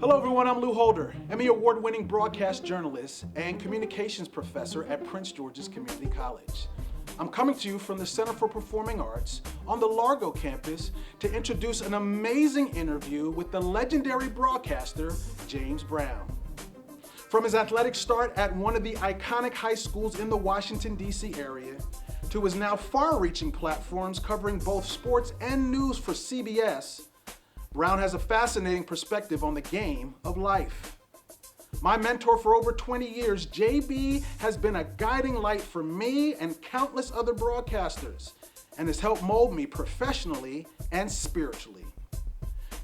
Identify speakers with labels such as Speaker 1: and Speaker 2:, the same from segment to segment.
Speaker 1: Hello everyone, I'm Lou Holder, Emmy award-winning broadcast journalist and communications professor at Prince George's Community College. I'm coming to you from the Center for Performing Arts on the Largo campus to introduce an amazing interview with the legendary broadcaster, James Brown. From his athletic start at one of the iconic high schools in the Washington, D.C. area, to his now far-reaching platforms covering both sports and news for CBS, Brown has a fascinating perspective on the game of life. My mentor for over 20 years, JB, has been a guiding light for me and countless other broadcasters, and has helped mold me professionally and spiritually.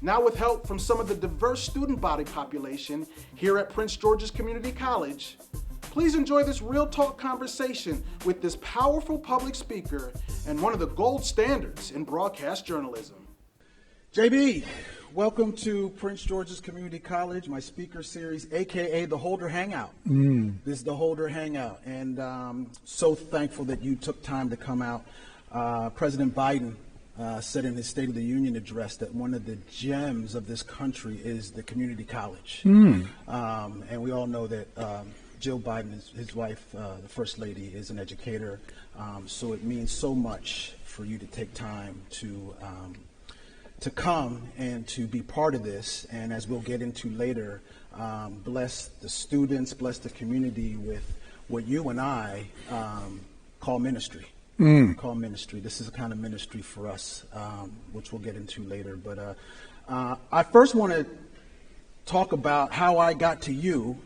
Speaker 1: Now with help from some of the diverse student body population here at Prince George's Community College, please enjoy this real talk conversation with this powerful public speaker and one of the gold standards in broadcast journalism. JB, welcome to Prince George's Community College, my speaker series, AKA the Holder Hangout. This is the Holder Hangout, and so thankful that you took time to come out. President Biden said in his State of the Union address that one of the gems of this country is the community college. And we all know that Jill Biden, his wife, the First Lady, is an educator. So it means so much for you to take time to come and to be part of this, and as we'll get into later, bless the students, bless the community with what you and I call ministry. Call ministry. This is a kind of ministry for us, which we'll get into later. But I first want to talk about how I got to you,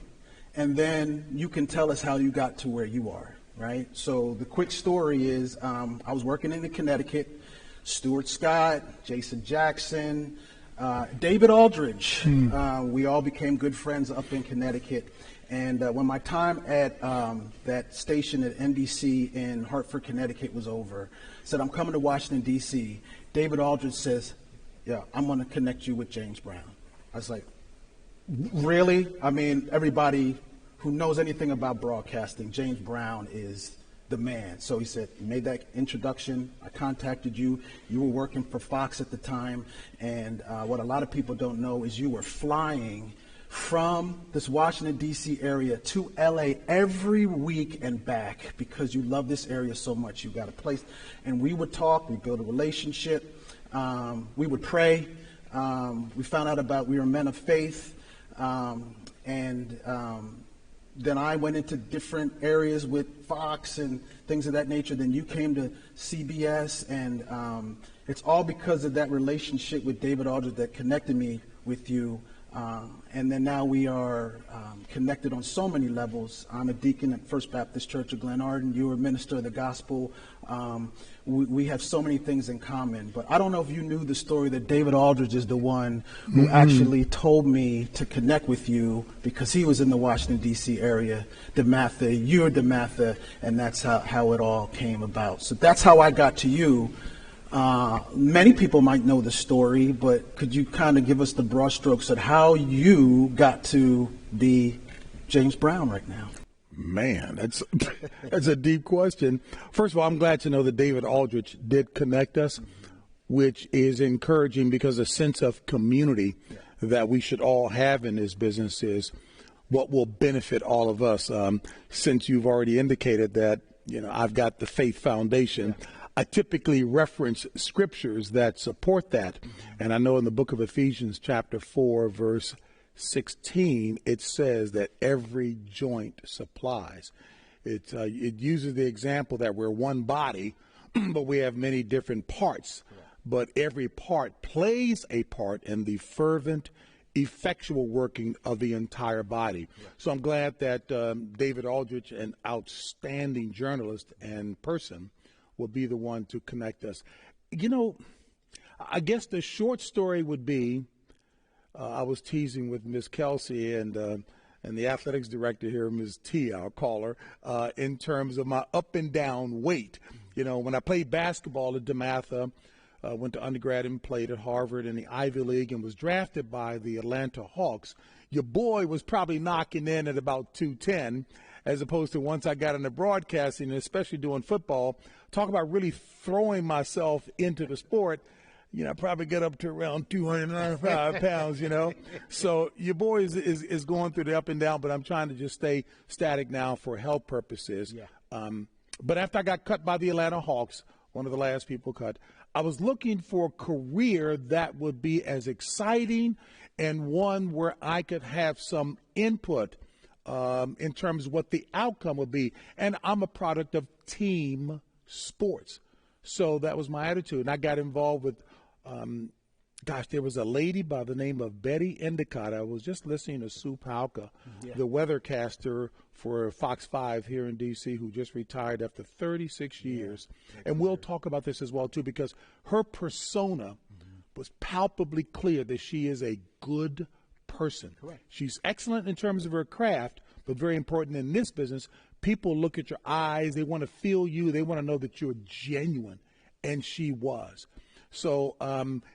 Speaker 1: and then you can tell us how you got to where you are, right? So the quick story is I was working in Connecticut. Stuart Scott, Jason Jackson, David Aldridge. We all became good friends up in Connecticut. And when my time at that station at NBC in Hartford, Connecticut was over, said, I'm coming to Washington, D.C. David Aldridge says, yeah, I'm going to connect you with James Brown. I was like, really? I mean, everybody who knows anything about broadcasting, James Brown is the man. So he said, made that introduction. I contacted you. You were working for Fox at the time. And what a lot of people don't know is you were flying from this Washington, D.C. area to L.A. every week and back because you love this area so much. You got a place. And we would talk. We built a relationship. We would pray. We found out we were men of faith. Then I went into different areas with Fox and things of that nature. Then you came to CBS, and it's all because of that relationship with David Aldridge that connected me with you. And then now we are connected on so many levels. I'm a deacon at First Baptist Church of Glenarden. You are a minister of the gospel. We have so many things in common. But I don't know if you knew the story that David Aldridge is the one who actually told me to connect with you because he was in the Washington, D.C. area. DeMatha, you're DeMatha, and that's how it all came about. So that's how I got to you. Many people might know the story, but could you kind of give us the broad strokes of how you got to be James Brown right now?
Speaker 2: Man, that's a deep question. First of all, I'm glad to know that David Aldridge did connect us, which is encouraging because a sense of community that we should all have in this business is what will benefit all of us. Since you've already indicated that, I've got the faith foundation. I typically reference scriptures that support that. And I know in the book of Ephesians chapter 4, verse 16, it says that every joint supplies. It uses the example that we're one body, but we have many different parts. But every part plays a part in the fervent, effectual working of the entire body. So I'm glad that David Aldridge, an outstanding journalist and person, will be the one to connect us. I guess the short story would be, I was teasing with Miss Kelsey and the athletics director here, Ms. T, I'll call her, in terms of my up and down weight. When I played basketball at DeMatha, went to undergrad and played at Harvard in the Ivy League and was drafted by the Atlanta Hawks. Your boy was probably knocking in at about 210, as opposed to once I got into broadcasting, and especially doing football, talk about really throwing myself into the sport. I probably get up to around 295 pounds, So your boy is going through the up and down, but I'm trying to just stay static now for health purposes.
Speaker 3: Yeah.
Speaker 2: But after I got cut by the Atlanta Hawks, one of the last people cut, I was looking for a career that would be as exciting and one where I could have some input in terms of what the outcome would be. And I'm a product of team sports. So that was my attitude. And I got involved with, there was a lady by the name of Betty Endicott. I was just listening to Sue Palka, the weathercaster for Fox 5 here in D.C., who just retired after 36 years. And we'll talk about this as well, too, because her persona was palpably clear that she is a good person.
Speaker 3: Correct.
Speaker 2: She's excellent in terms of her craft, but very important in this business. People look at your eyes. They want to feel you. They want to know that you're genuine. And she was. So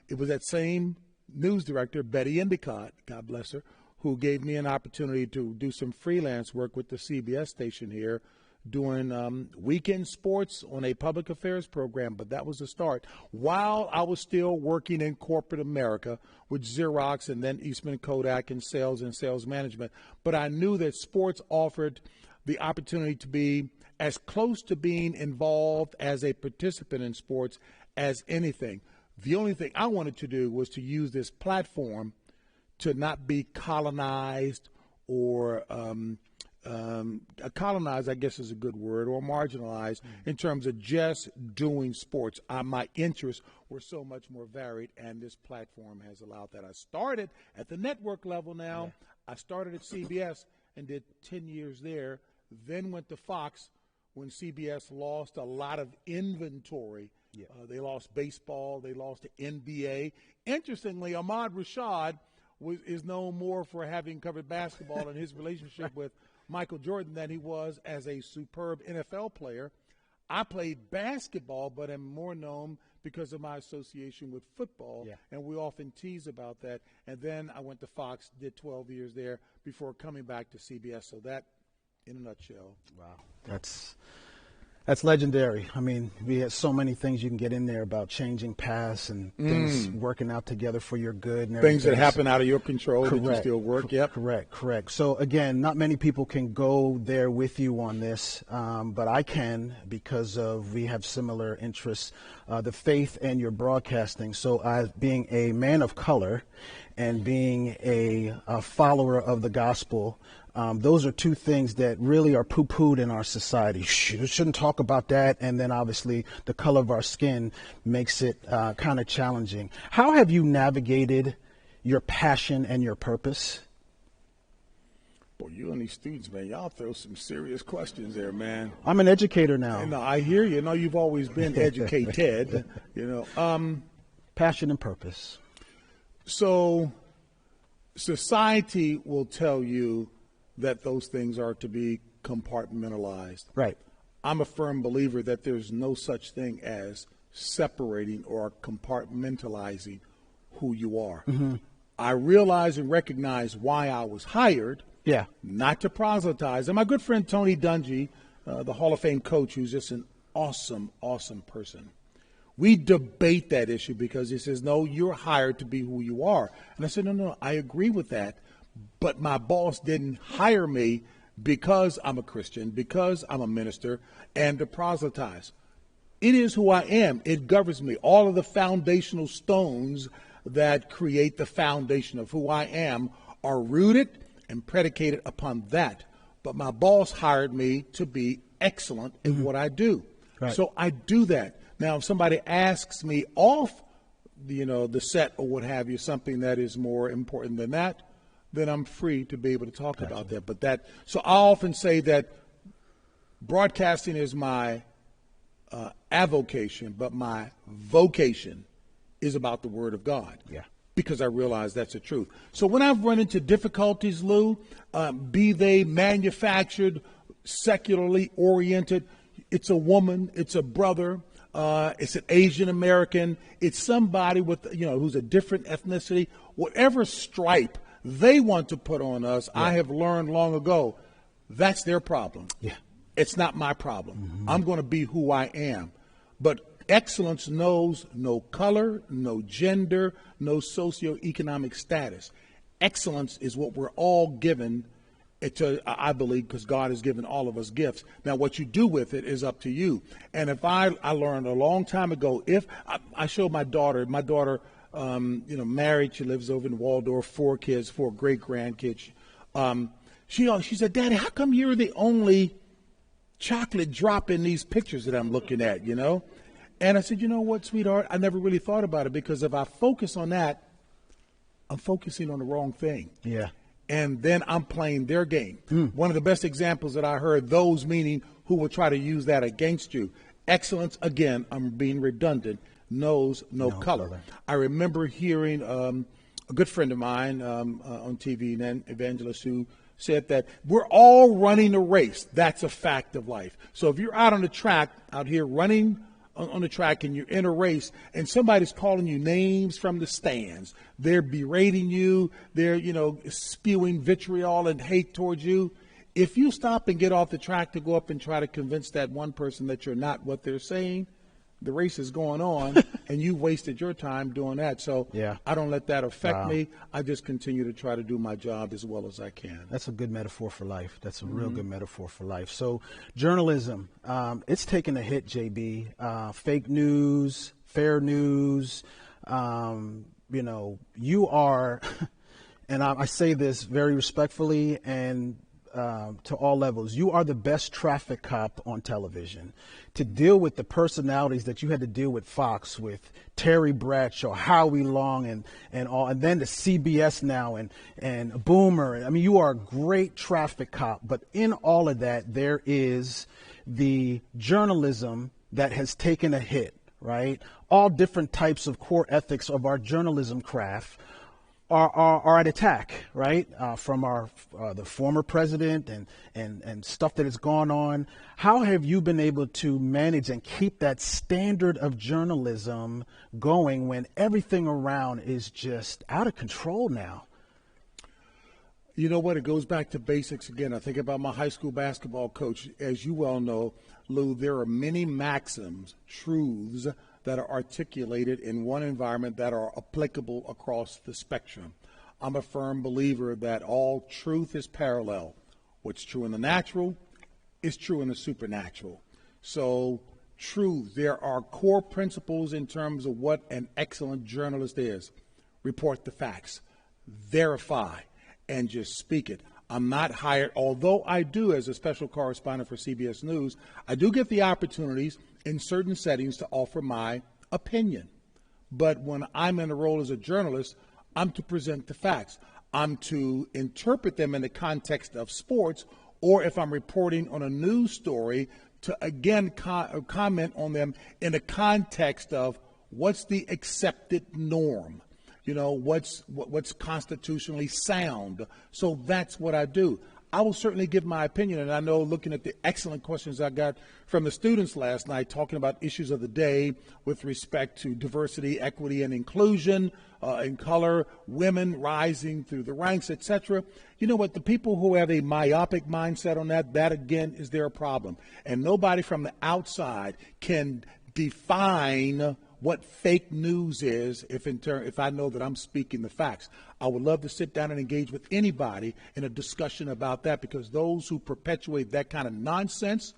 Speaker 2: it was that same news director, Betty Endicott, God bless her, who gave me an opportunity to do some freelance work with the CBS station here, doing weekend sports on a public affairs program. But that was the start. While I was still working in corporate America with Xerox and then Eastman Kodak in sales and sales management. But I knew that sports offered the opportunity to be as close to being involved as a participant in sports as anything. The only thing I wanted to do was to use this platform to not be colonized or colonized, I guess is a good word, or marginalized in terms of just doing sports. My interests were so much more varied, and this platform has allowed that. I started at the network level now. I started at CBS and did 10 years there, then went to Fox when CBS lost a lot of inventory. They lost baseball. They lost the NBA. Interestingly, Ahmad Rashad is known more for having covered basketball and his relationship with Michael Jordan than he was as a superb NFL player. I played basketball, but am more known because of my association with football, and we often tease about that. And then I went to Fox, did 12 years there before coming back to CBS. So that, in a nutshell.
Speaker 3: Wow. That's legendary. I mean, we have so many things you can get in there about changing paths and things working out together for your good. And
Speaker 2: things that happen out of your control that you still work.
Speaker 3: Correct. So, again, not many people can go there with you on this, but I can because we have similar interests, the faith and your broadcasting. So being a man of color and being a follower of the gospel, those are two things that really are poo-pooed in our society. Shouldn't talk about that. And then obviously the color of our skin makes it kind of challenging. How have you navigated your passion and your purpose?
Speaker 2: Boy, you and these students, man, y'all throw some serious questions there, man.
Speaker 3: I'm an educator now.
Speaker 2: No, I hear you. No, you've always been educated,
Speaker 3: Passion and purpose.
Speaker 2: So society will tell you that those things are to be compartmentalized.
Speaker 3: Right.
Speaker 2: I'm a firm believer that there's no such thing as separating or compartmentalizing who you are. I realize and recognize why I was hired, not to proselytize. And my good friend Tony Dungy, the Hall of Fame coach, who's just an awesome, awesome person, we debate that issue because he says, no, you're hired to be who you are. And I said, no, I agree with that. But my boss didn't hire me because I'm a Christian, because I'm a minister, and to proselytize. It is who I am. It governs me. All of the foundational stones that create the foundation of who I am are rooted and predicated upon that. But my boss hired me to be excellent in what I do.
Speaker 3: Right.
Speaker 2: So I do that. Now, if somebody asks me off, the set or what have you, something that is more important than that, then I'm free to be able to talk about that. So I often say that broadcasting is my avocation, but my vocation is about the Word of God. Because I realize that's the truth. So when I've run into difficulties, Lou, be they manufactured, secularly oriented, it's a woman, it's a brother, it's an Asian American, it's somebody with, who's a different ethnicity, whatever stripe they want to put on us, I have learned long ago, that's their problem. It's not my problem. I'm going to be who I am. But Excellence knows no color, no gender, no socioeconomic status. Excellence is what we're all given, I believe, because God has given all of us gifts. Now, what you do with it is up to you. And if I learned a long time ago, if I showed my daughter, married, she lives over in Waldorf, 4 kids, 4 great grandkids. She said, Daddy, how come you're the only chocolate drop in these pictures that I'm looking at, And I said, you know what, sweetheart, I never really thought about it, because if I focus on that, I'm focusing on the wrong thing.
Speaker 3: Yeah.
Speaker 2: And then I'm playing their game. One of the best examples that I heard, those meaning who will try to use that against you. Excellence, again, I'm being redundant, knows no color. I remember hearing a good friend of mine on TV, an evangelist, who said that we're all running a race. That's a fact of life. So if you're out on the track, out here running on the track, and you're in a race and somebody's calling you names from the stands, they're berating you, they're, spewing vitriol and hate towards you. If you stop and get off the track to go up and try to convince that one person that you're not what they're saying, the race is going on and you wasted your time doing that. So I don't let that affect me. I just continue to try to do my job as well as I can.
Speaker 3: That's a good metaphor for life. That's a real good metaphor for life. So journalism, it's taken a hit, JB. Fake news, fair news, you are, and I say this very respectfully and to all levels, you are the best traffic cop on television. To deal with the personalities that you had to deal with Fox, with Terry Bradshaw, Howie Long, and all, and then to CBS now and Boomer. I mean, you are a great traffic cop. But in all of that, there is the journalism that has taken a hit, right? All different types of core ethics of our journalism craft are at attack, right? From the former president and stuff that has gone on. How have you been able to manage and keep that standard of journalism going when everything around is just out of control now?
Speaker 2: You know what? It goes back to basics again. I think about my high school basketball coach. As you well know, Lou, there are many maxims, truths that are articulated in one environment that are applicable across the spectrum. I'm a firm believer that all truth is parallel. What's true in the natural is true in the supernatural. So truth, there are core principles in terms of what an excellent journalist is. Report the facts, verify, and just speak it. I'm not hired, although I do, as a special correspondent for CBS News, I do get the opportunities in certain settings to offer my opinion. But when I'm in a role as a journalist, I'm to present the facts. I'm to interpret them in the context of sports, or if I'm reporting on a news story, to again comment on them in the context of what's the accepted norm. What's constitutionally sound. So that's what I do. I will certainly give my opinion, and I know, looking at the excellent questions I got from the students last night talking about issues of the day with respect to diversity, equity, and inclusion in color, women rising through the ranks, etc. You know what? The people who have a myopic mindset on that again is their problem. And nobody from the outside can define what fake news is if I know that I'm speaking the facts. I would love to sit down and engage with anybody in a discussion about that, because those who perpetuate that kind of nonsense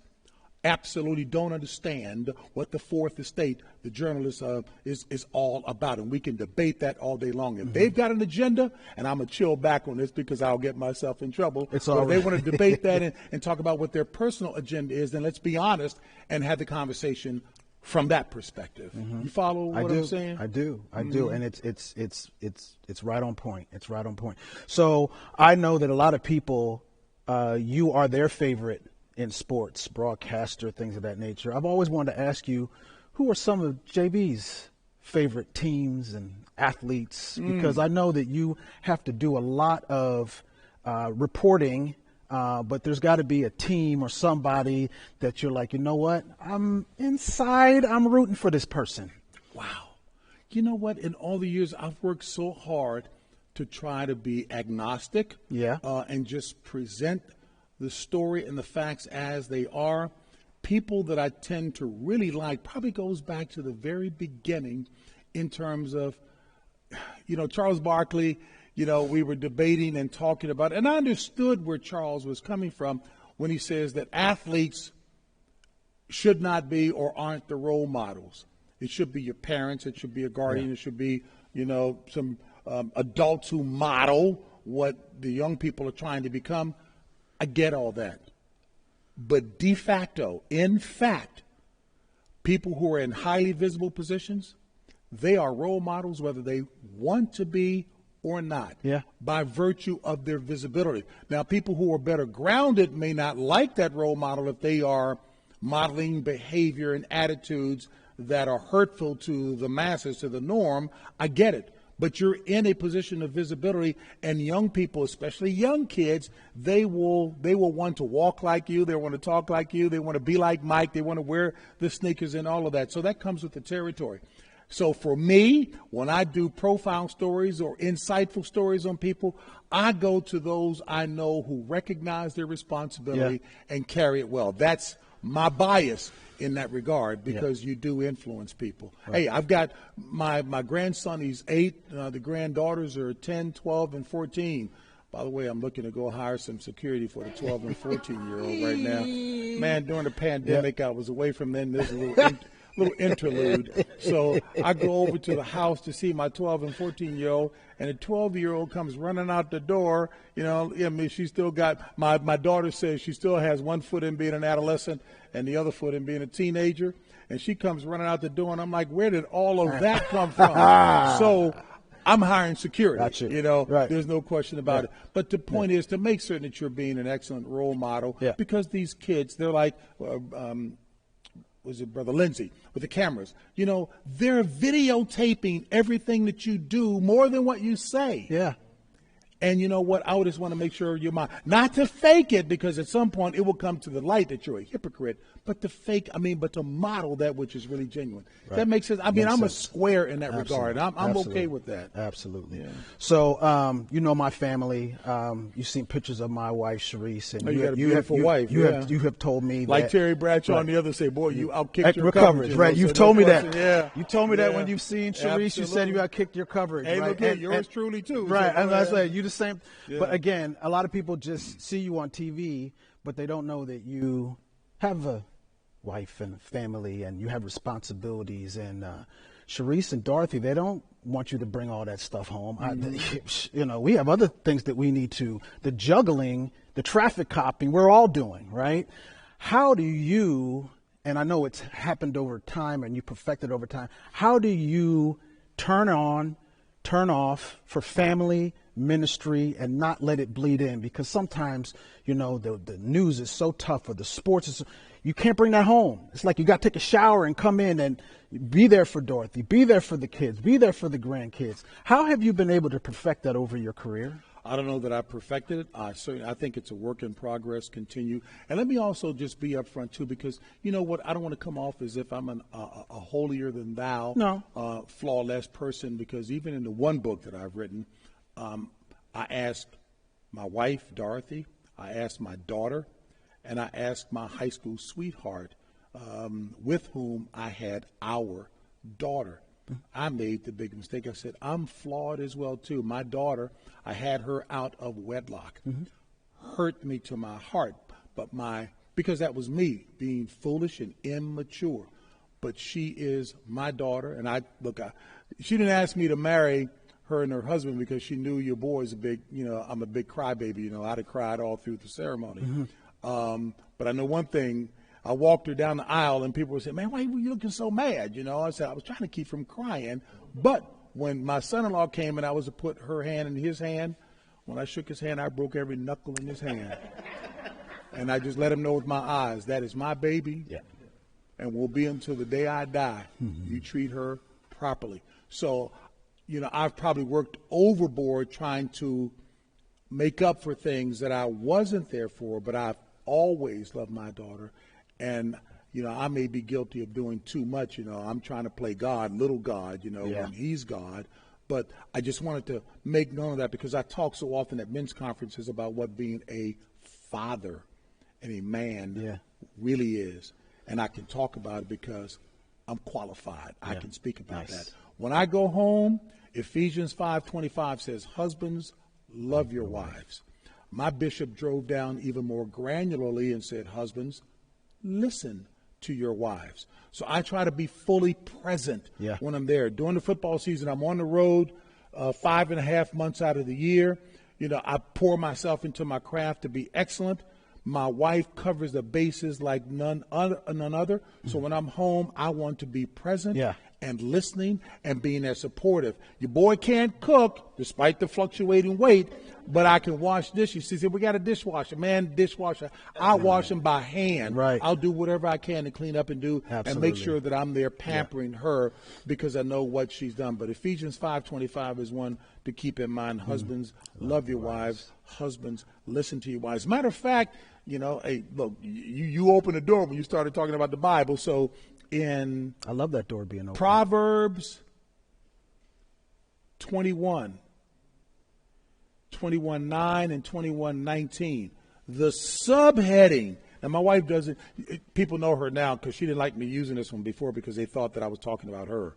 Speaker 2: absolutely don't understand what the fourth estate, the journalist, is all about. And we can debate that all day long. If they've got an agenda, and I'm going to chill back on this because I'll get myself in trouble. If they want to debate that and talk about what their personal agenda is, then let's be honest and have the conversation from that perspective. You follow what I'm saying?
Speaker 3: I do. And it's right on point. It's right on point. So I know that a lot of people, you are their favorite in sports, broadcaster, things of that nature. I've always wanted to ask you, who are some of JB's favorite teams and athletes? Because I know that you have to do a lot of reporting, but there's got to be a team or somebody that you're like, you know what, I'm rooting for this person.
Speaker 2: Wow. You know what? In all the years, I've worked so hard to try to be agnostic and just present the story and the facts as they are. people that I tend to really like probably goes back to the very beginning in terms of, Charles Barkley, we were debating and talking about it, and I understood where Charles was coming from when he says that athletes should not be or aren't the role models. It should be your parents. It should be a guardian. It should be, some adults who model what the young people are trying to become. I get all that. But de facto, in fact, people who are in highly visible positions, they are role models whether they want to be or not, by virtue of their visibility. Now, people who are better grounded may not like that role model if they are modeling behavior and attitudes that are hurtful to the masses, to the norm. I get it. But you're in a position of visibility, and young people, especially young kids, they will want to walk like you, they want to talk like you, they want to be like Mike, they want to wear the sneakers and all of that. So that comes with the territory. So for me, when I do profile stories or insightful stories on people, I go to those I know who recognize their responsibility and carry it well. That's my bias in that regard, because you do influence people. Right. Hey, I've got my grandson, he's 8. The granddaughters are 10, 12, and 14. By the way, I'm looking to go hire some security for the 12 and 14-year-old right now. Man, during the pandemic, I was away from them. There's a little interlude. So I go over to the house to see my 12 and 14-year-old, and a 12-year-old comes running out the door. She still got, my daughter says she still has one foot in being an adolescent and the other foot in being a teenager. And she comes running out the door, and I'm like, where did all of that come from? So I'm hiring security. Gotcha. Right. There's no question about it. But the point is to make certain that you're being an excellent role model, because these kids, they're like, was it Brother Lindsay with the cameras? They're videotaping everything that you do more than what you say. Yeah. And you know what? I would just want to make sure you're not to fake it, because at some point it will come to the light that you're a hypocrite, but to model that which is really genuine. Right. That makes sense. I'm a square in that regard. I'm okay with that.
Speaker 3: Absolutely. Yeah. So, my family, you've seen pictures of my wife, Sharice, and
Speaker 2: you got a beautiful wife.
Speaker 3: You have told me
Speaker 2: like
Speaker 3: that,
Speaker 2: Terry Bradshaw on the other say, boy, you outkicked your
Speaker 3: coverage. Right. You've told me that.
Speaker 2: Yeah.
Speaker 3: You told me that when you've seen Sharice, Absolutely. You said you outkicked your coverage.
Speaker 2: Hey,
Speaker 3: right?
Speaker 2: look at yours truly too.
Speaker 3: Right.
Speaker 2: So,
Speaker 3: and I say you the same. Yeah. But again, a lot of people just see you on TV, but they don't know that you have a wife and a family and you have responsibilities. And Sharice and Dorothy, they don't want you to bring all that stuff home. We have other things that we need to, the juggling, the traffic copying, we're all doing, right? How do you, and I know it's happened over time and you perfected over time, how do you turn on, turn off for family, ministry, and not let it bleed in? Because sometimes, the news is so tough, or the sports is, you can't bring that home. It's like you got to take a shower and come in and be there for Dorothy, be there for the kids, be there for the grandkids. How have you been able to perfect that over your career?
Speaker 2: I don't know that I perfected it. I think it's a work in progress, continue. And let me also just be upfront too, because you know what? I don't want to come off as if I'm a holier than thou, flawless person, because even in the one book that I've written, I asked my wife, Dorothy, I asked my daughter, and I asked my high school sweetheart, with whom I had our daughter. I made the big mistake. I said, I'm flawed as well, too. My daughter, I had her out of wedlock. Hurt me to my heart, because that was me being foolish and immature. But she is my daughter, and she didn't ask me to marry her and her husband because she knew your boy's I'm a big crybaby. I'd have cried all through the ceremony. But I know one thing. I walked her down the aisle, and people would say, man, why were you looking so mad? I said, I was trying to keep from crying. But when my son-in-law came and I was to put her hand in his hand, when I shook his hand, I broke every knuckle in his hand. And I just let him know with my eyes, that is my baby, and will be until the day I die. You treat her properly. So, I've probably worked overboard trying to make up for things that I wasn't there for, but I've always loved my daughter. And, I may be guilty of doing too much. I'm trying to play God, little God, when he's God. But I just wanted to make known of that, because I talk so often at men's conferences about what being a father and a man really is. and I can talk about it because I'm qualified. I can speak about
Speaker 3: Nice.
Speaker 2: that. When I go home, Ephesians 5:25 says, husbands, love your wives. My bishop drove down even more granularly and said, husbands, listen to your wives. So I try to be fully present when I'm there. During the football season, I'm on the road 5.5 months out of the year. You know, I pour myself into my craft to be excellent. My wife covers the bases like none other. So when I'm home, I want to be present and listening and being as supportive. Your boy can't cook, despite the fluctuating weight, but I can wash dishes. She said, we got a dishwasher. Man, dishwasher. I wash them by hand.
Speaker 3: Right.
Speaker 2: I'll do whatever I can to clean up and do and make sure that I'm there pampering her because I know what she's done. But Ephesians 5:25 is one to keep in mind. Husbands, love your wives. Husbands, listen to your wives. Matter of fact, you know, hey, look, you opened the door when you started talking about the Bible. So in
Speaker 3: I love that door being open.
Speaker 2: Proverbs 21:9 and 21:19, the subheading. Now, my wife doesn't, people know her now because she didn't like me using this one before because they thought that I was talking about her.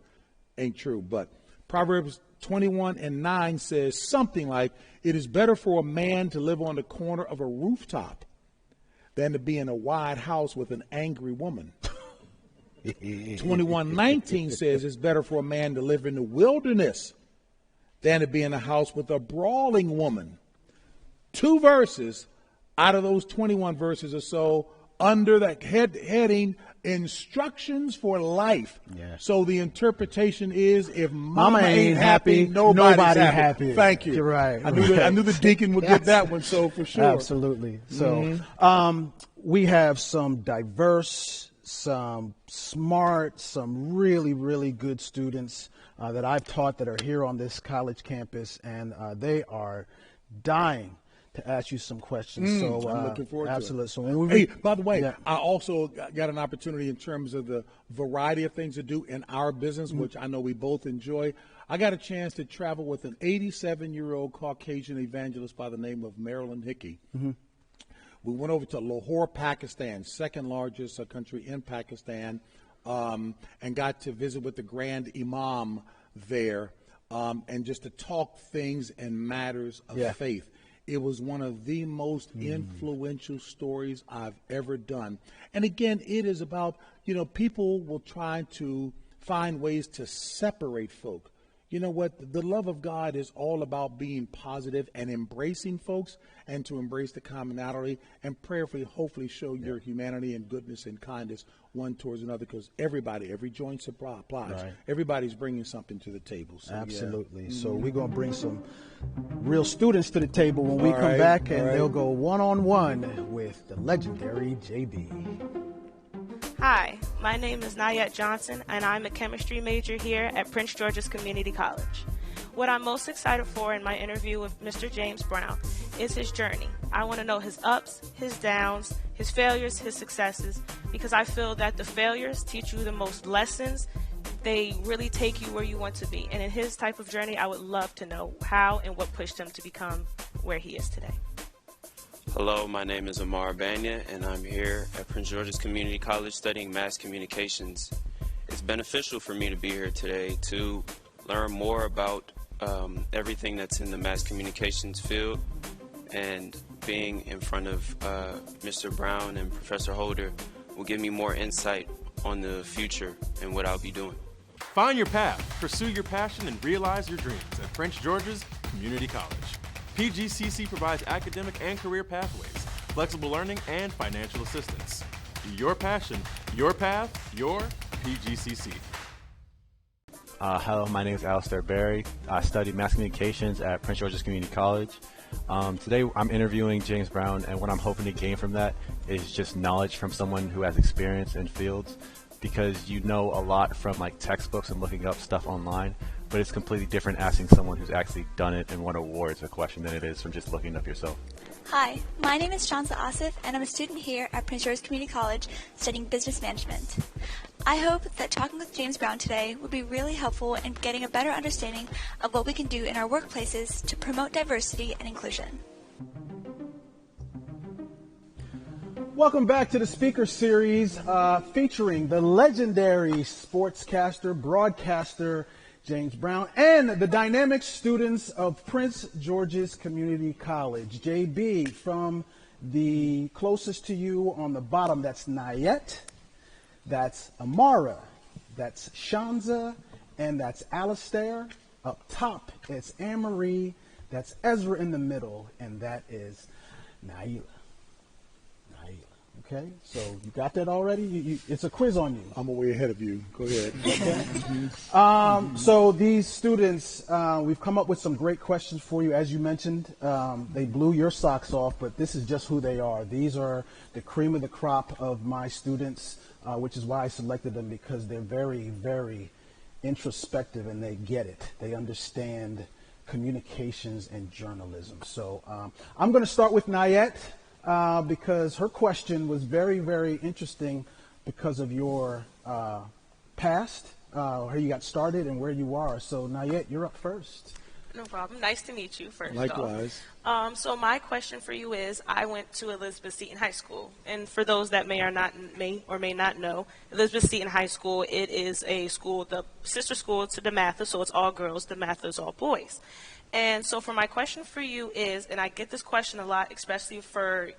Speaker 2: Ain't true. But Proverbs 21:9 says something like, it is better for a man to live on the corner of a rooftop than to be in a wide house with an angry woman. 21:19 says it's better for a man to live in the wilderness than to be in a house with a brawling woman. 2 verses out of those 21 verses or so under the heading instructions for life. So the interpretation is if mama ain't happy, nobody's happy. Thank you.
Speaker 3: You're right.
Speaker 2: I knew the deacon would get that one, so for sure.
Speaker 3: Absolutely. So we have some diverse, some smart, some really, really good students that I've taught that are here on this college campus, and they are dying to ask you some questions. So
Speaker 2: I'm looking forward to it.
Speaker 3: So when
Speaker 2: hey, by the way, I also got an opportunity in terms of the variety of things to do in our business, which I know we both enjoy. I got a chance to travel with an 87-year-old Caucasian evangelist by the name of Marilyn Hickey. We went over to Lahore, Pakistan, second largest country in Pakistan, and got to visit with the Grand Imam there, and just to talk things and matters of faith. It was one of the most influential stories I've ever done. And again, it is about, you know, people will try to find ways to separate folk. You know what? The love of God is all about being positive and embracing folks, and to embrace the commonality and prayerfully, hopefully show your humanity and goodness and kindness one towards another, because everybody, every joint applies. Right. Everybody's bringing something to the table. So,
Speaker 3: absolutely. So we're going to bring some real students to the table when we come back, and they'll go one-on-one with the legendary JB.
Speaker 4: Hi, my name is Nayette Johnson, and I'm a chemistry major here at Prince George's Community College. What I'm most excited for in my interview with Mr. James Brown is his journey. I want to know his ups, his downs, his failures, his successes, because I feel that the failures teach you the most lessons. They really take you where you want to be. And in his type of journey, I would love to know how and what pushed him to become where he is today.
Speaker 5: Hello, my name is Amar Banya, and I'm here at Prince George's Community College studying mass communications. It's beneficial for me to be here today to learn more about everything that's in the mass communications field, and being in front of Mr. Brown and Professor Holder will give me more insight on the future and what I'll be doing.
Speaker 6: Find your path, pursue your passion, and realize your dreams at Prince George's Community College. PGCC provides academic and career pathways, flexible learning, and financial assistance. Your passion, your path, your PGCC.
Speaker 7: Hello, my name is Alistair Berry. I study mass communications at Prince George's Community College. Today I'm interviewing James Brown, and what I'm hoping to gain from that is just knowledge from someone who has experience in fields, because you know a lot from like textbooks and looking up stuff online, but it's completely different asking someone who's actually done it and won awards a question than it is from just looking up yourself.
Speaker 8: Hi, my name is Shansa Asif, and I'm a student here at Prince George's Community College studying business management. I hope that talking with James Brown today will be really helpful in getting a better understanding of what we can do in our workplaces to promote diversity and inclusion.
Speaker 3: Welcome back to the speaker series featuring the legendary sportscaster, broadcaster, James Brown, and the dynamic students of Prince George's Community College. JB, from the closest to you on the bottom, that's Nayet, that's Amara, that's Shanza, and that's Alistair. Up top, it's Anne-Marie, that's Ezra in the middle, and that is Naila. Okay, so you got that already? It's a quiz on you.
Speaker 2: I'm way ahead of you. Go ahead.
Speaker 3: Okay. So these students, we've come up with some great questions for you. As you mentioned, they blew your socks off, but this is just who they are. These are the cream of the crop of my students, which is why I selected them, because they're very, very introspective and they get it. They understand communications and journalism. So I'm going to start with Nayet. Because her question was very, very interesting because of your past, how you got started and where you are. So, Nayet, you're up first.
Speaker 4: No problem. Nice to meet you, first
Speaker 2: Likewise.
Speaker 4: off. So my question for you is, I went to Elizabeth Seton High School. And for those that may or may not know, Elizabeth Seton High School, it is a school, the sister school to DeMatha, so it's all girls, DeMatha is all boys. And so for my question for you is, and I get this question a lot, especially for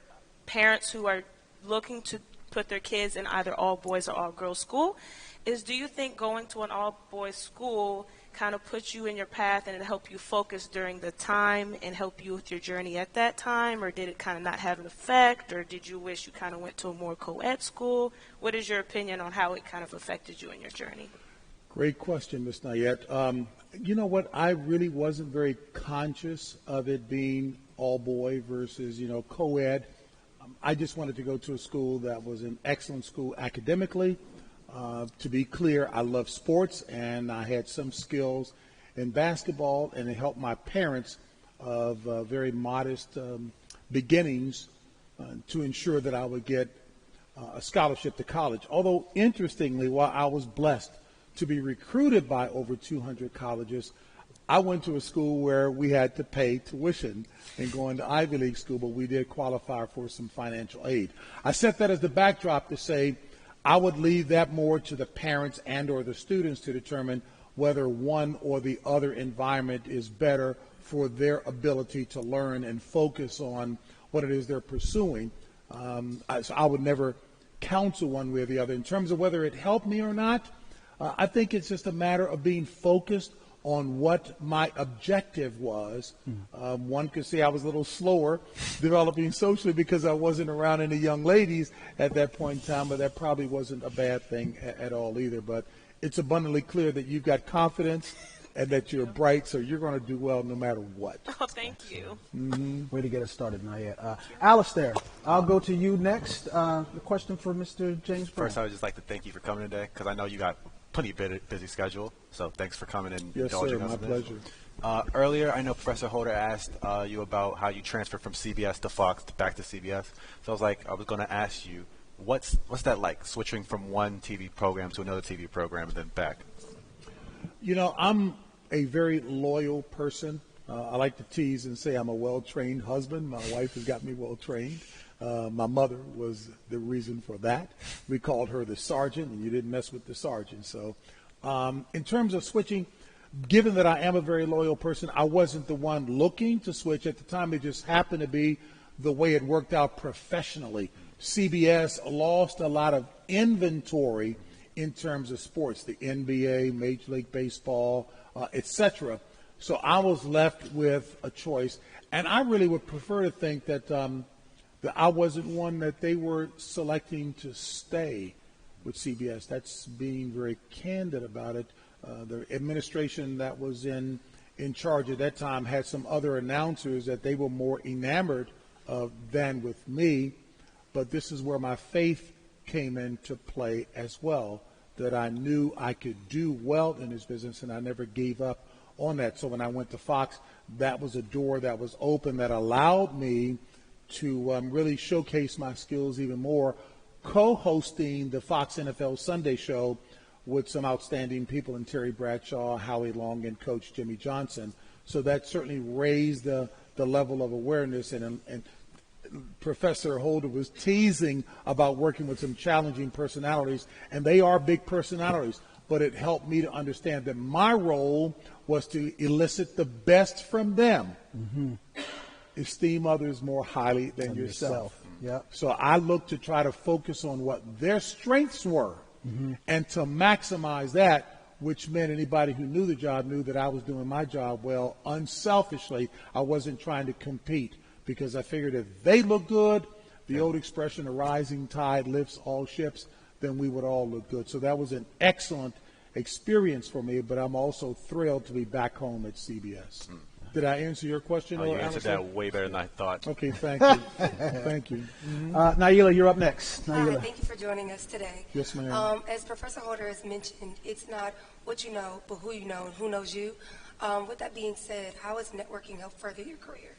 Speaker 4: parents who are looking to put their kids in either all boys or all girls school, is do you think going to an all boys school kind of puts you in your path and it helped you focus during the time and help you with your journey at that time, or did it kind of not have an effect, or did you wish you kind of went to a more co-ed school? What is your opinion on how it kind of affected you in your journey?
Speaker 2: Great question, Ms. Nayet. You know what? I really wasn't very conscious of it being all boy versus, co-ed. I just wanted to go to a school that was an excellent school academically. To be clear, I love sports, and I had some skills in basketball, and it helped my parents of very modest beginnings to ensure that I would get a scholarship to college. Although, interestingly, while I was blessed to be recruited by over 200 colleges, I went to a school where we had to pay tuition and go into Ivy League school, but we did qualify for some financial aid. I set that as the backdrop to say I would leave that more to the parents and or the students to determine whether one or the other environment is better for their ability to learn and focus on what it is they're pursuing. So I would never counsel one way or the other. In terms of whether it helped me or not, I think it's just a matter of being focused on what my objective was. One could say I was a little slower developing socially because I wasn't around any young ladies at that point in time, but that probably wasn't a bad thing at all either. But it's abundantly clear that you've got confidence and that you're bright, so you're going to do well no matter what.
Speaker 4: Oh, thank you.
Speaker 3: Way to get us started, Nayet. Alistair, I'll go to you next. The question for Mr. James Brown.
Speaker 7: First, I would just like to thank you for coming today, because I know you got pretty busy schedule, so thanks for coming and indulging us.
Speaker 2: Yes, sir, my pleasure.
Speaker 7: Earlier, I know Professor Holder asked you about how you transferred from CBS to Fox back to CBS. So I was going to ask you, what's that like, switching from one TV program to another TV program and then back?
Speaker 2: I'm a very loyal person. I like to tease and say I'm a well-trained husband. My wife has got me well-trained. My mother was the reason for that. We called her the sergeant, and you didn't mess with the sergeant. So in terms of switching, given that I am a very loyal person, I wasn't the one looking to switch at the time. It just happened to be the way it worked out professionally. CBS lost a lot of inventory in terms of sports, the NBA, Major League Baseball, etc. So I was left with a choice. And I really would prefer to think that I wasn't one that they were selecting to stay with CBS. That's being very candid about it. The administration that was in charge at that time had some other announcers that they were more enamored of than with me. But this is where my faith came into play as well, that I knew I could do well in this business, and I never gave up on that. So when I went to Fox, that was a door that was open that allowed me to really showcase my skills even more, co-hosting the Fox NFL Sunday show with some outstanding people in Terry Bradshaw, Howie Long, and Coach Jimmy Johnson. So that certainly raised the level of awareness. And Professor Holder was teasing about working with some challenging personalities, and they are big personalities, but it helped me to understand that my role was to elicit the best from them. Esteem others more highly than yourself.
Speaker 3: Yep.
Speaker 2: So I looked to try to focus on what their strengths were and to maximize that, which meant anybody who knew the job knew that I was doing my job well. Unselfishly, I wasn't trying to compete because I figured if they look good, the old expression, a rising tide lifts all ships, then we would all look good. So that was an excellent experience for me, but I'm also thrilled to be back home at CBS. Did I answer your question?
Speaker 7: Oh, you answered that way better than I thought.
Speaker 2: Okay, thank you. Thank you.
Speaker 3: Naila, you're up next.
Speaker 9: Hi,
Speaker 3: Naila.
Speaker 9: thank you for joining us today.
Speaker 2: Yes, ma'am.
Speaker 9: As Professor Holder has mentioned, it's not what you know, but who you know and who knows you. With that being said, how has networking helped further your career?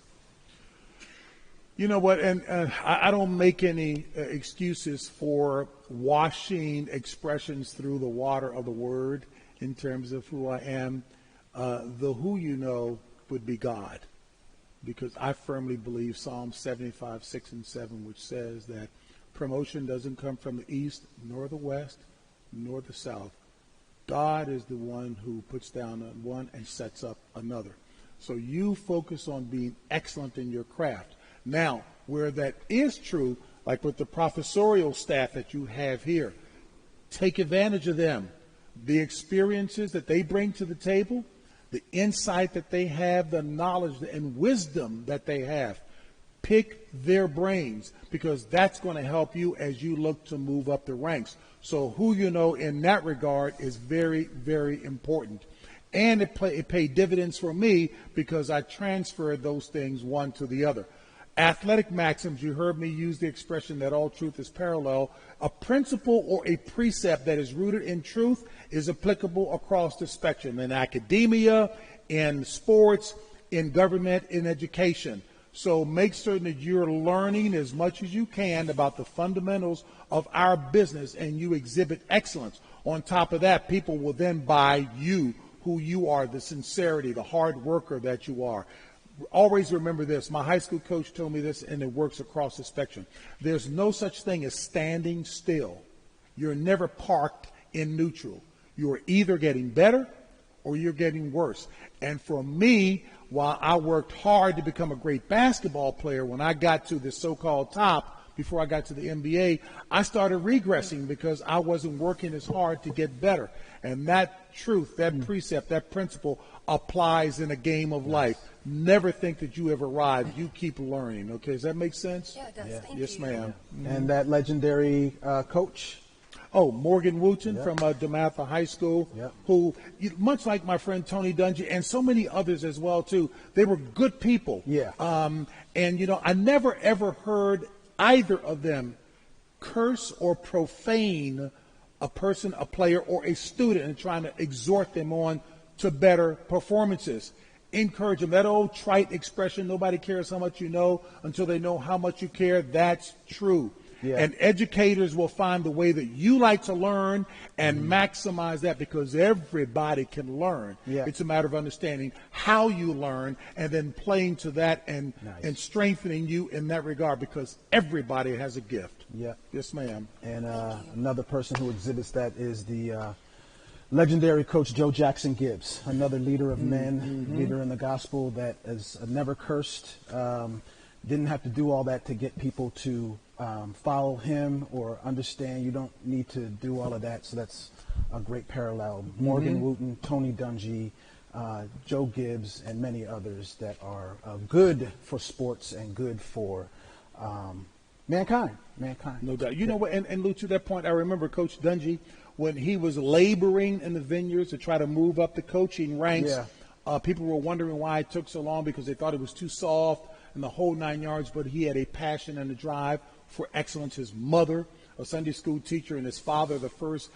Speaker 2: You know what, and I don't make any excuses for washing expressions through the water of the word in terms of who I am. The who you know would be God, because I firmly believe Psalm 75, 6 and 7, which says that promotion doesn't come from the east, nor the west, nor the south. God is the one who puts down one and sets up another. So you focus on being excellent in your craft. Now, where that is true, like with the professorial staff that you have here, take advantage of them. The experiences that they bring to the table, the insight that they have, the knowledge and wisdom that they have. Pick their brains, because that's going to help you as you look to move up the ranks. So who you know in that regard is very, very important. And it paid dividends for me because I transferred those things one to the other. Athletic maxims, you heard me use the expression that all truth is parallel. A principle or a precept that is rooted in truth is applicable across the spectrum, in academia, in sports, in government, in education. So make certain that you're learning as much as you can about the fundamentals of our business and you exhibit excellence. On top of that, people will then buy you, who you are, the sincerity, the hard worker that you are. Always remember this. My high school coach told me this, and it works across the spectrum. There's no such thing as standing still. You're never parked in neutral. You're either getting better or you're getting worse. And for me, while I worked hard to become a great basketball player, when I got to the so-called top, before I got to the NBA, I started regressing because I wasn't working as hard to get better. And that truth, that precept, that principle applies in a game of life. Never think that you have arrived. You keep learning. Okay, does that make sense?
Speaker 9: Yeah, it does. Thank
Speaker 2: Yes,
Speaker 9: you.
Speaker 2: ma'am.
Speaker 3: And that legendary coach.
Speaker 2: Oh, Morgan Wooten from DeMatha High School, who, much like my friend Tony Dungy and so many others as well, too, they were good people.
Speaker 3: Yeah.
Speaker 2: And, you know, I never, ever heard either of them curse or profane a person, a player, or a student and trying to exhort them on to better performances. Encourage them. That old trite expression, nobody cares how much you know until they know how much you care, that's true. Yeah. And educators will find the way that you like to learn and maximize that, because everybody can learn. Yeah. It's a matter of understanding how you learn and then playing to that and strengthening you in that regard, because everybody has a gift.
Speaker 3: Yeah.
Speaker 2: Yes, ma'am.
Speaker 3: And another person who exhibits that is the legendary coach Joe Jackson Gibbs, another leader of men, leader in the gospel that has never cursed, didn't have to do all that to get people to follow him or understand. You don't need to do all of that, so that's a great parallel. Morgan Wooten, Tony Dungy, Joe Gibbs, and many others that are good for sports and good for mankind.
Speaker 2: No doubt. You know what, and Lou, to that point, I remember Coach Dungy, when he was laboring in the vineyards to try to move up the coaching ranks, people were wondering why it took so long, because they thought it was too soft and the whole 9 yards, but he had a passion and a drive for excellence. His mother, a Sunday school teacher, and his father, the first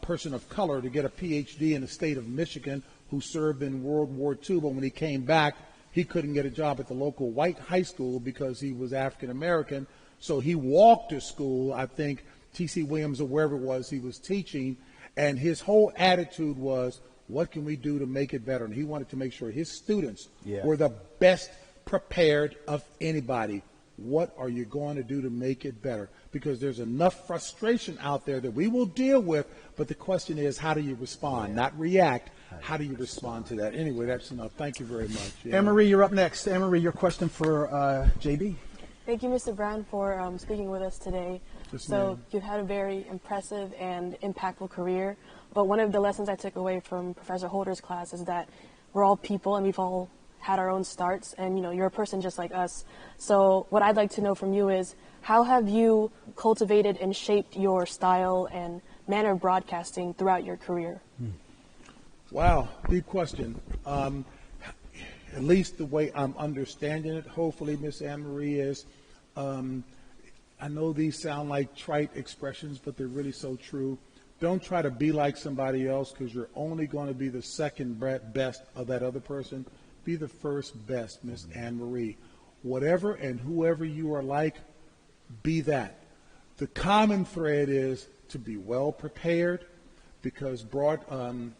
Speaker 2: person of color to get a PhD in the state of Michigan, who served in World War II, but when he came back, he couldn't get a job at the local white high school because he was African American. So he walked to school, I think, T.C. Williams or wherever it was he was teaching, and his whole attitude was, what can we do to make it better? And he wanted to make sure his students were the best prepared of anybody. What are you going to do to make it better? Because there's enough frustration out there that we will deal with, but the question is, how do you respond? Not react. How do you respond to that? Anyway, that's enough. Thank you very much. Yeah.
Speaker 3: Anne-Marie, you're up next. Anne-Marie, your question for JB.
Speaker 10: Thank you, Mr. Brown, for speaking with us today.
Speaker 2: Yes,
Speaker 10: so
Speaker 2: ma'am.
Speaker 10: you've had a very impressive and impactful career, but one of the lessons I took away from Professor Holder's class is that we're all people and we've all had our own starts, and you're a person just like us. So what I'd like to know from you is, how have you cultivated and shaped your style and manner of broadcasting throughout your career?
Speaker 2: Wow, deep question. At least the way I'm understanding it, hopefully, Miss Anne-Marie, is I know these sound like trite expressions, but they're really so true. Don't try to be like somebody else, because you're only going to be the second best of that other person. Be the first best, Miss Anne-Marie. Whatever and whoever you are like, be that. The common thread is to be well prepared, because broadcast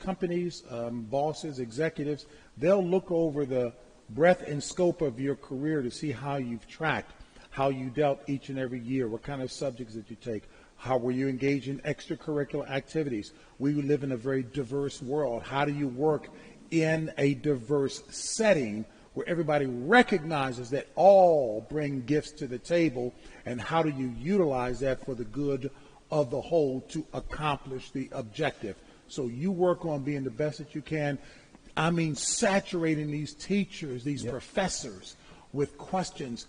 Speaker 2: companies, bosses, executives, they'll look over the breadth and scope of your career to see how you've tracked, how you dealt each and every year, what kind of subjects did you take, how were you engaged in extracurricular activities. We live in a very diverse world. How do you work in a diverse setting where everybody recognizes that all bring gifts to the table, and how do you utilize that for the good of the whole to accomplish the objective? So you work on being the best that you can. I mean, saturating these teachers, these professors with questions,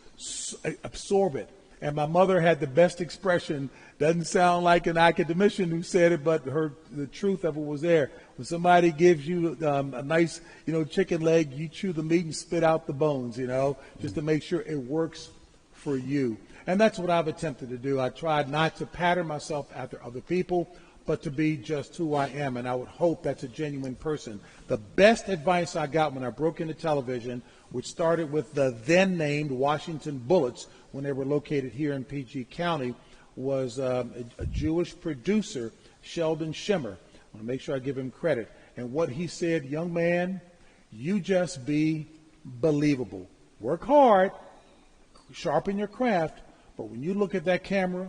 Speaker 2: absorb it. And my mother had the best expression, doesn't sound like an academician who said it, but the truth of it was there. When somebody gives you a nice, chicken leg, you chew the meat and spit out the bones, just to make sure it works for you. And that's what I've attempted to do. I tried not to pattern myself after other people, but to be just who I am, and I would hope that's a genuine person. The best advice I got when I broke into television, which started with the then named Washington Bullets when they were located here in PG County, was a Jewish producer, Sheldon Shimmer. I want to make sure I give him credit. And what he said, young man, you just be believable. Work hard, sharpen your craft, but when you look at that camera,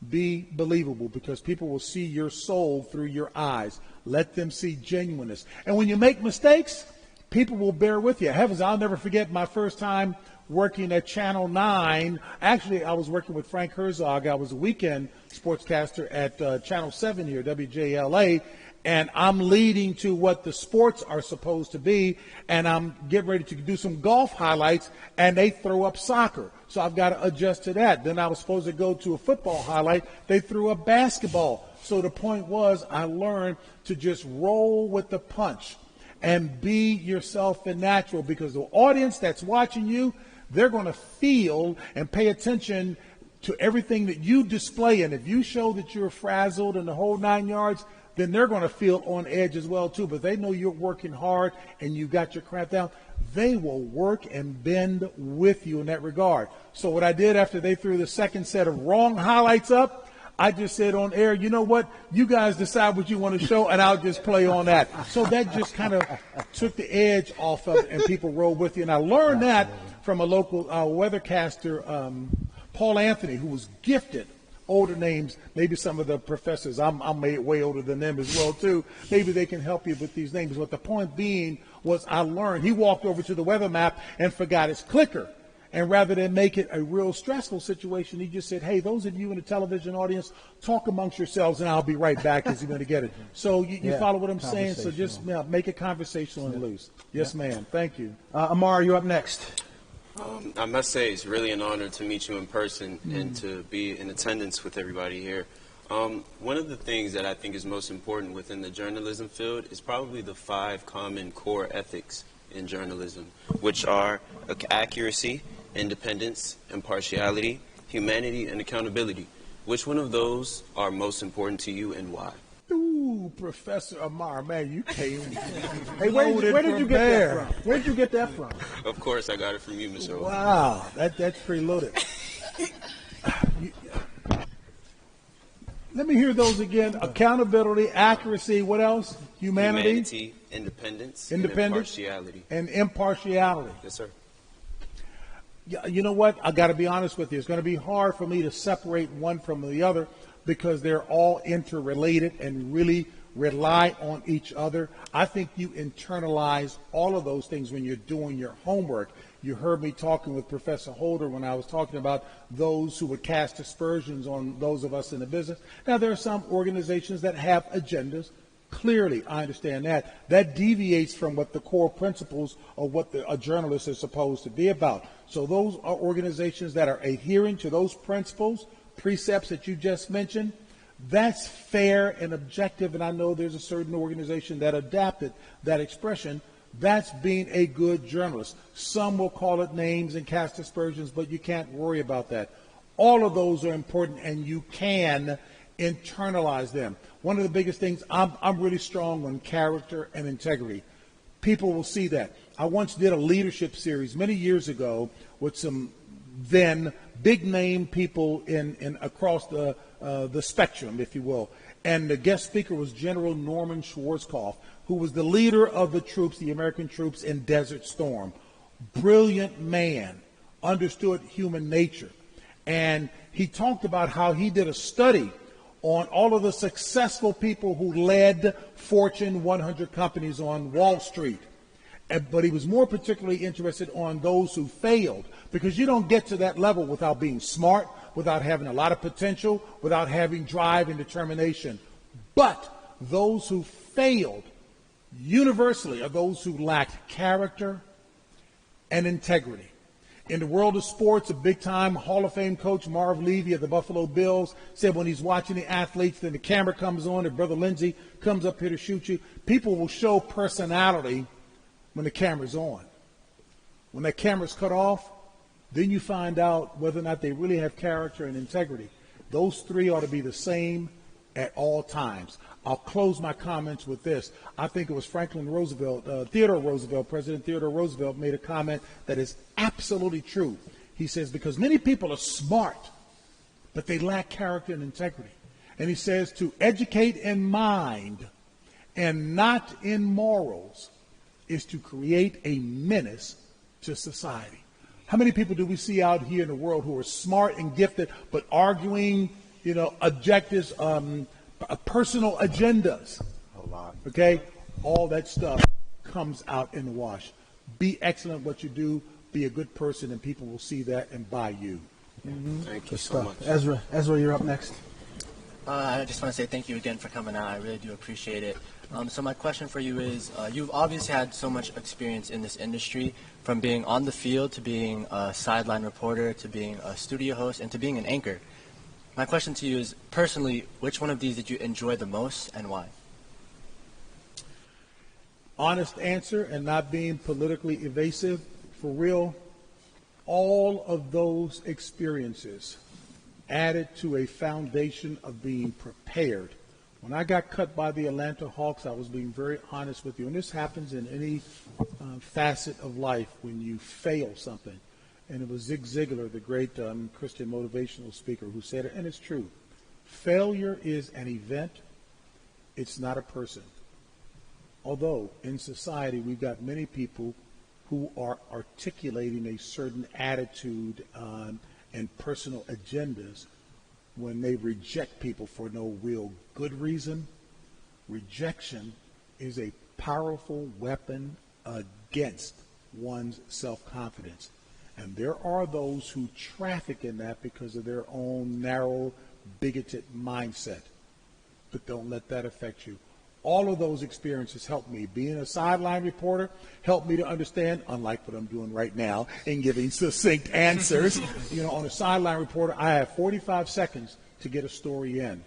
Speaker 2: be believable, because people will see your soul through your eyes. Let them see genuineness. And when you make mistakes, people will bear with you. Heavens, I'll never forget my first time working at Channel 9. Actually, I was working with Frank Herzog. I was a weekend sportscaster at Channel 7 here, WJLA, and I'm leading to what the sports are supposed to be, and I'm getting ready to do some golf highlights, and they throw up soccer. So I've got to adjust to that. Then I was supposed to go to a football highlight. They threw up basketball. So the point was, I learned to just roll with the punch and be yourself and natural, because the audience that's watching you, they're going to feel and pay attention to everything that you display. And if you show that you're frazzled and the whole 9 yards, then they're going to feel on edge as well, too. But they know you're working hard and you got your craft down. They will work and bend with you in that regard. So what I did after they threw the second set of wrong highlights up, I just said on air, you know what? You guys decide what you want to show, and I'll just play on that. So that just kind of took the edge off of it, and people rolled with you. And I learned that from a local weathercaster, Paul Anthony, who was gifted. Older names, maybe some of the professors, I'm way older than them as well, too. Maybe they can help you with these names. But the point being was, I learned. He walked over to the weather map and forgot his clicker. And rather than make it a real stressful situation, he just said, hey, those of you in the television audience, talk amongst yourselves, and I'll be right back. Is he going to get it? So you follow what I'm saying? So just make it conversational and loose. Yes, ma'am. Thank you.
Speaker 3: Amar, you're up next.
Speaker 5: I must say it's really an honor to meet you in person and to be in attendance with everybody here. One of the things that I think is most important within the journalism field is probably the 5 common core ethics in journalism, which are accuracy, independence, impartiality, humanity, and accountability. Which one of those are most important to you, and why?
Speaker 2: Ooh, Professor Amar, man, you came.
Speaker 3: Hey, where did you get that from? Where did you get that from?
Speaker 5: Of course, I got it from you, Mr. O.
Speaker 2: Wow, that's pretty loaded. Let me hear those again. Accountability, accuracy, what else? Humanity,
Speaker 5: independence,
Speaker 2: and
Speaker 5: impartiality.
Speaker 2: And impartiality.
Speaker 5: Yes, sir.
Speaker 2: Yeah, you know what? I got to be honest with you. It's going to be hard for me to separate one from the other because they're all interrelated and really rely on each other. I think you internalize all of those things when you're doing your homework. You heard me talking with Professor Holder when I was talking about those who would cast aspersions on those of us in the business. Now, there are some organizations that have agendas. Clearly, I understand that. That deviates from what the core principles of what a journalist is supposed to be about. So those are organizations that are adhering to those principles, precepts that you just mentioned. That's fair and objective, and I know there's a certain organization that adapted that expression. That's being a good journalist. Some will call it names and cast aspersions, but you can't worry about that. All of those are important, and you can internalize them. One of the biggest things, I'm really strong on character and integrity. People will see that. I once did a leadership series many years ago with some then big name people in across the spectrum, if you will. And the guest speaker was General Norman Schwarzkopf, who was the leader of the troops, the American troops in Desert Storm. Brilliant man, understood human nature. And he talked about how he did a study on all of the successful people who led Fortune 100 companies on Wall Street. But he was more particularly interested on those who failed, because you don't get to that level without being smart, without having a lot of potential, without having drive and determination. But those who failed universally are those who lacked character and integrity. In the world of sports, a big-time Hall of Fame coach, Marv Levy of the Buffalo Bills, said when he's watching the athletes, then the camera comes on, and Brother Lindsey comes up here to shoot you, people will show personality when the camera's on. When that camera's cut off, then you find out whether or not they really have character and integrity. Those three ought to be the same at all times. I'll close my comments with this. I think it was President Theodore Roosevelt made a comment that is absolutely true. He says, because many people are smart, but they lack character and integrity. And he says to educate in mind and not in morals is to create a menace to society. How many people do we see out here in the world who are smart and gifted, but arguing, objectives, personal agendas?
Speaker 3: A lot.
Speaker 2: Okay? All that stuff comes out in the wash. Be excellent at what you do. Be a good person, and people will see that and buy you.
Speaker 3: Mm-hmm.
Speaker 5: Thank you so much.
Speaker 3: Ezra, you're up next.
Speaker 11: I just want to say thank you again for coming out. I really do appreciate it. So my question for you is, you've obviously had so much experience in this industry, from being on the field to being a sideline reporter to being a studio host and to being an anchor. My question to you is, personally, which one of these did you enjoy the most and why?
Speaker 2: Honest answer, and not being politically evasive, for real, all of those experiences added to a foundation of being prepared. When I got cut by the Atlanta Hawks, I was being very honest with you. And this happens in any facet of life when you fail something. And it was Zig Ziglar, the great Christian motivational speaker, who said it, and it's true. Failure is an event. It's not a person. Although in society we've got many people who are articulating a certain attitude and personal agendas when they reject people for no real good reason. Rejection is a powerful weapon against one's self-confidence. And there are those who traffic in that because of their own narrow, bigoted mindset. But don't let that affect you. All of those experiences helped me. Being a sideline reporter helped me to understand, unlike what I'm doing right now, in giving succinct answers. On a sideline reporter, I have 45 seconds to get a story in.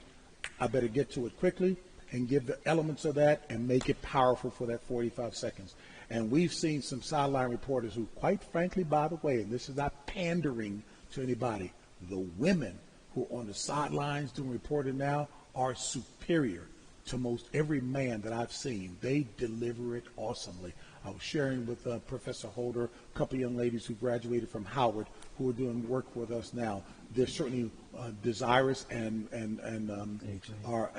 Speaker 2: I better get to it quickly and give the elements of that and make it powerful for that 45 seconds. And we've seen some sideline reporters who, quite frankly, by the way, and this is not pandering to anybody, the women who are on the sidelines doing reporting now are superior to most every man that I've seen. They deliver it awesomely. I was sharing with Professor Holder, a couple of young ladies who graduated from Howard who are doing work with us now. They're certainly desirous and are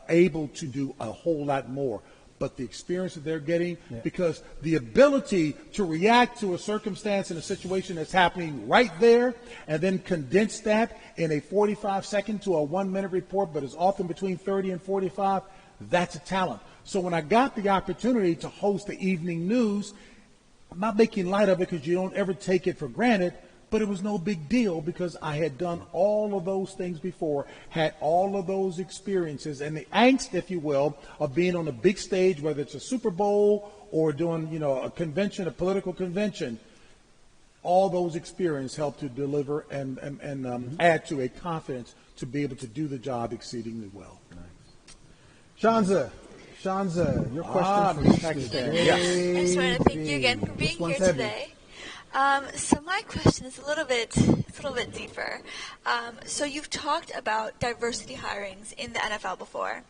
Speaker 2: able to do a whole lot more. but the experience that they're getting, because the ability to react to a circumstance in a situation that's happening right there and then condense that in a 45-second to a 1-minute report, but is often between 30 and 45, that's a talent. So when I got the opportunity to host the evening news, I'm not making light of it because you don't ever take it for granted, but it was no big deal because I had done all of those things before, had all of those experiences, and the angst, if you will, of being on a big stage, whether it's a Super Bowl or doing, a convention, a political convention, all those experiences helped to deliver and add to a confidence to be able to do the job exceedingly well.
Speaker 3: Shanza, your question from Pakistan.
Speaker 8: I just wanted to thank you again for being here today. So my question is a little bit deeper. So you've talked about diversity hirings in the NFL before,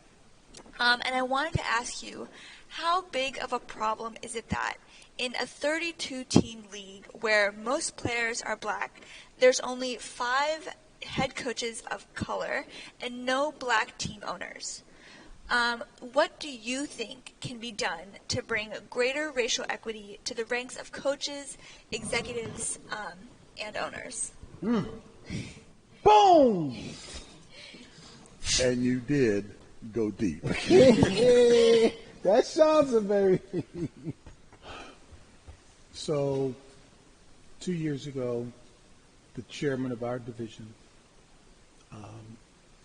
Speaker 8: and I wanted to ask you, how big of a problem is it that in a 32-team league where most players are black, there's only 5 head coaches of color and no black team owners? What do you think can be done to bring greater racial equity to the ranks of coaches, executives, and owners?
Speaker 3: Boom!
Speaker 2: And you did go deep.
Speaker 3: That's Shanza, baby.
Speaker 2: So 2 years ago, the chairman of our division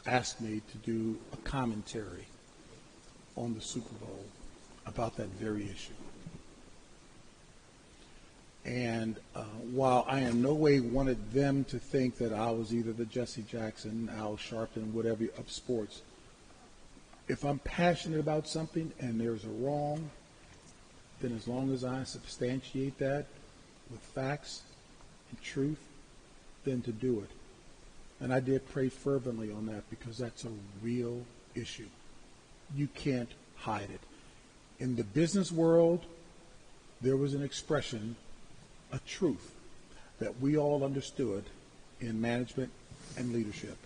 Speaker 2: asked me to do a commentary on the Super Bowl about that very issue. And while I in no way wanted them to think that I was either the Jesse Jackson, Al Sharpton, whatever of sports, if I'm passionate about something and there's a wrong, then as long as I substantiate that with facts and truth, then to do it. And I did pray fervently on that because that's a real issue. You can't hide it. In the business world, there was an expression, a truth, that we all understood in management and leadership.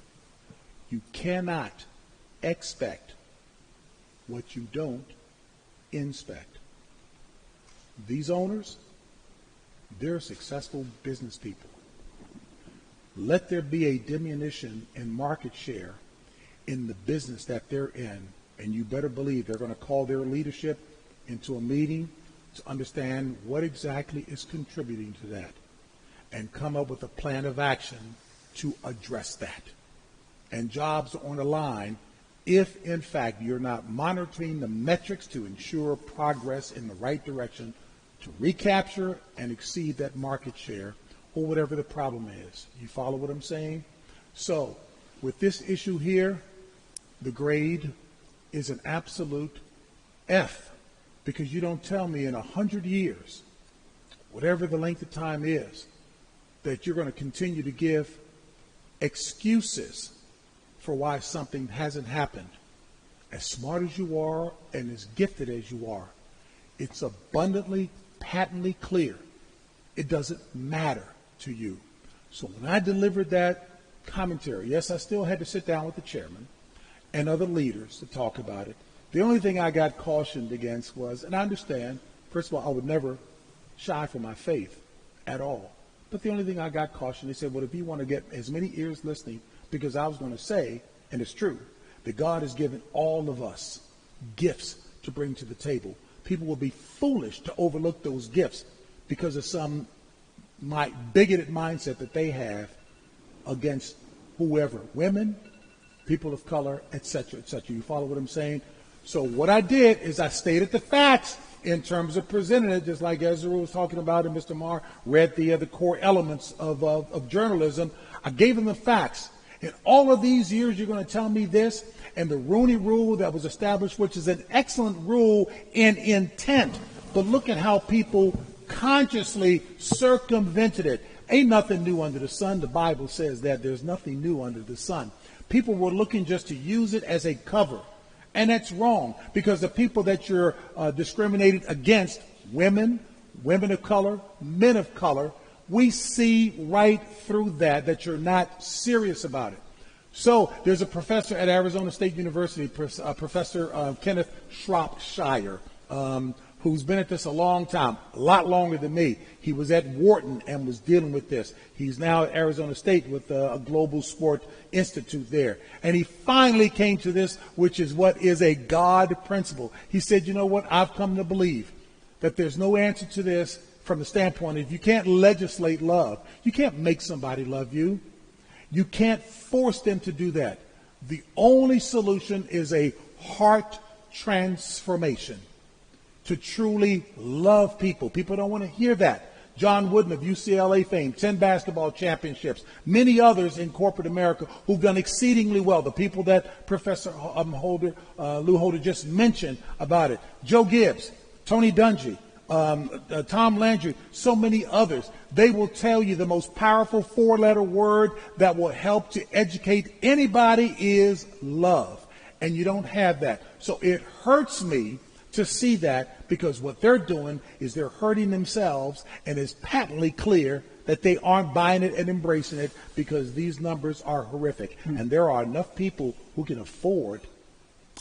Speaker 2: You cannot expect what you don't inspect. These owners, they're successful business people. Let there be a diminution in market share in the business that they're in, and you better believe they're going to call their leadership into a meeting to understand what exactly is contributing to that and come up with a plan of action to address that. And jobs are on the line if, in fact, you're not monitoring the metrics to ensure progress in the right direction to recapture and exceed that market share or whatever the problem is. You follow what I'm saying? So with this issue here, the grade is an absolute F, because you don't tell me in 100 years, whatever the length of time is, that you're going to continue to give excuses for why something hasn't happened. As smart as you are and as gifted as you are, it's abundantly, patently clear. It doesn't matter to you. So when I delivered that commentary, yes, I still had to sit down with the chairman and other leaders to talk about it. The only thing I got cautioned against was, and I understand, first of all, I would never shy from my faith at all. But the only thing I got cautioned, they said, well, if you want to get as many ears listening, because I was going to say, and it's true, that God has given all of us gifts to bring to the table. People will be foolish to overlook those gifts because of some bigoted mindset that they have against whoever, women, people of color, et cetera, et cetera. You follow what I'm saying? So what I did is I stated the facts in terms of presenting it, just like Ezra was talking about and Mr. Marr read the core elements of journalism. I gave them the facts. In all of these years, you're going to tell me this, and the Rooney Rule that was established, which is an excellent rule in intent, but look at how people consciously circumvented it. Ain't nothing new under the sun. The Bible says that there's nothing new under the sun. People were looking just to use it as a cover. And that's wrong, because the people that you're discriminating against, women of color, men of color, we see right through that you're not serious about it. So there's a professor at Arizona State University, Professor Kenneth Shropshire, who's been at this a long time, a lot longer than me. He was at Wharton and was dealing with this. He's now at Arizona State with a Global Sport Institute there. And he finally came to this, which is what is a God principle. He said, you know what, I've come to believe that there's no answer to this from the standpoint of you can't legislate love. You can't make somebody love you. You can't force them to do that. The only solution is a heart transformation. To truly love people. People don't want to hear that. John Wooden of UCLA fame, 10 basketball championships, many others in corporate America who've done exceedingly well. The people that Professor Lou Holder just mentioned about it. Joe Gibbs, Tony Dungy, Tom Landry, so many others. They will tell you the most powerful 4-letter word that will help to educate anybody is love. And you don't have that. So it hurts me to see that, because what they're doing is they're hurting themselves, and it's patently clear that they aren't buying it and embracing it, because these numbers are horrific. And there are enough people who can afford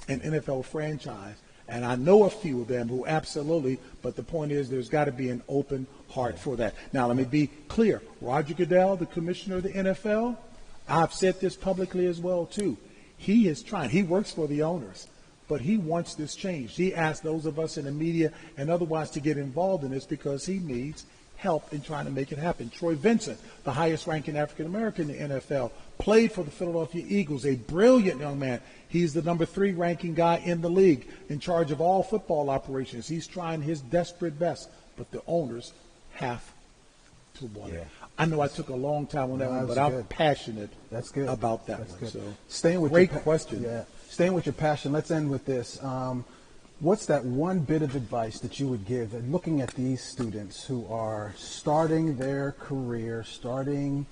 Speaker 2: an NFL franchise, and I know a few of them who absolutely, but the point is there's got to be an open heart for that. Now, let me be clear. Roger Goodell, the commissioner of the NFL, I've said this publicly as well, too. He is trying. He works for the owners. But he wants this changed. He asked those of us in the media and otherwise to get involved in this because he needs help in trying to make it happen. Troy Vincent, the highest-ranking African-American in the NFL, played for the Philadelphia Eagles, a brilliant young man. He's the number 3 ranking guy in the league, in charge of all football operations. He's trying his desperate best, but the owners have to want it. I know I took a long time on that one, but I'm passionate about that one. So,
Speaker 3: staying with
Speaker 2: great question.
Speaker 3: Yeah. Staying with your passion, let's end with this. What's that one bit of advice that you would give, and looking at these students who are starting their career, starting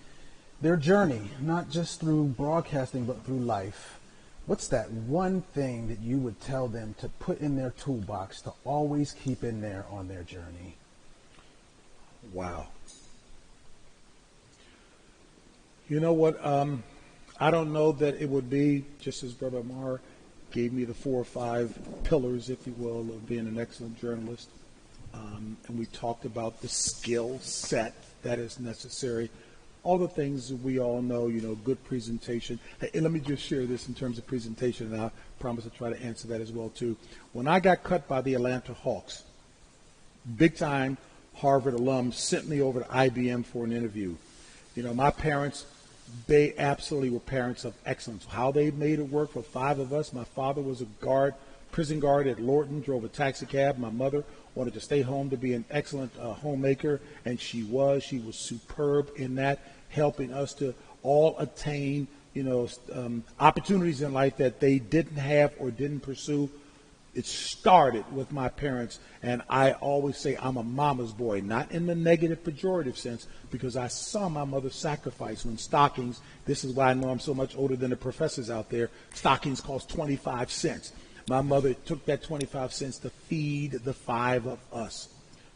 Speaker 3: their journey, not just through broadcasting, but through life? What's that one thing that you would tell them to put in their toolbox to always keep in there on their journey?
Speaker 2: Wow. You know what? I don't know that it would be, just as Brother Amar gave me the 4 or 5 pillars, if you will, of being an excellent journalist. And we talked about the skill set that is necessary. All the things that we all know, good presentation. Hey, let me just share this in terms of presentation, and I promise to try to answer that as well, too. When I got cut by the Atlanta Hawks, big-time Harvard alum sent me over to IBM for an interview. My parents, they absolutely were parents of excellence. How they made it work for 5 of us. My father was a prison guard at Lorton, drove a taxi cab. My mother wanted to stay home to be an excellent homemaker, and she was superb in that, helping us to all attain, opportunities in life that they didn't have or didn't pursue. It started with my parents, and I always say I'm a mama's boy, not in the negative pejorative sense, because I saw my mother sacrifice when stockings, this is why I know I'm so much older than the professors out there, stockings cost 25 cents. My mother took that 25 cents to feed the 5 of us.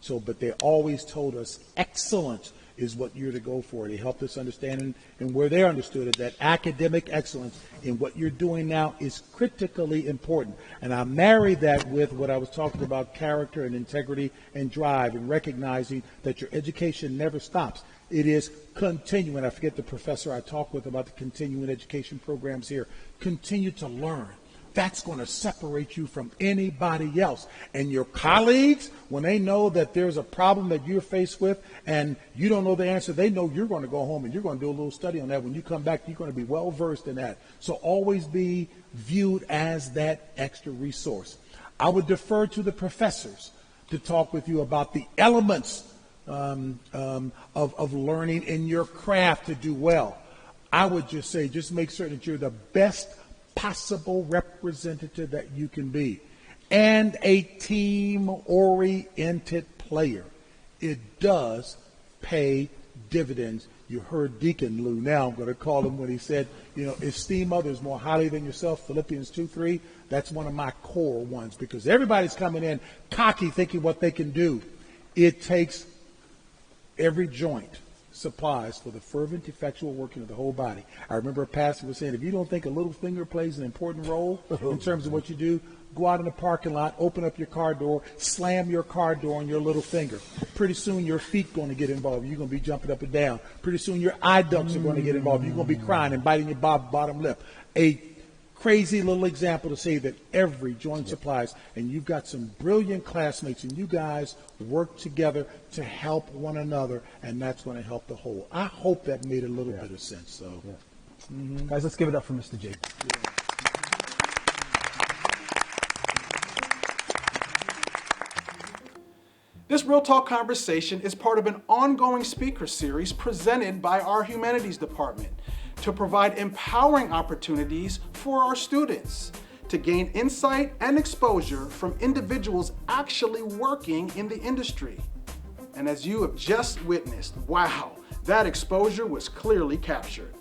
Speaker 2: But they always told us excellence is what you're to go for. They helped us understand, and where they understood it, that academic excellence in what you're doing now is critically important. And I married that with what I was talking about, character and integrity and drive, and recognizing that your education never stops. It is continuing. I forget the professor I talked with about the continuing education programs here. Continue to learn. That's going to separate you from anybody else. And your colleagues, when they know that there's a problem that you're faced with and you don't know the answer, they know you're going to go home and you're going to do a little study on that. When you come back, you're going to be well versed in that. So always be viewed as that extra resource. I would defer to the professors to talk with you about the elements of learning in your craft to do well. I would just say, just make certain that you're the best possible representative that you can be, and a team-oriented player. It does pay dividends. You heard Deacon Lou, now I'm going to call him, when he said, esteem others more highly than yourself, Philippians 2:3. That's one of my core ones, because everybody's coming in cocky, thinking what they can do. It takes every joint supplies for the fervent, effectual working of the whole body. I remember a pastor was saying, if you don't think a little finger plays an important role in terms of what you do, go out in the parking lot, open up your car door, slam your car door on your little finger. Pretty soon your feet going to get involved. You're going to be jumping up and down. Pretty soon your eye ducts are going to get involved. You're going to be crying and biting your bottom lip. A crazy little example to say that every joint supplies, and you've got some brilliant classmates, and you guys work together to help one another, and that's going to help the whole. I hope that made a little bit of sense. So,
Speaker 3: Guys, let's give it up for Mr. J.
Speaker 1: This Real Talk conversation is part of an ongoing speaker series presented by our humanities department to provide empowering opportunities for our students to gain insight and exposure from individuals actually working in the industry. And as you have just witnessed, wow, that exposure was clearly captured.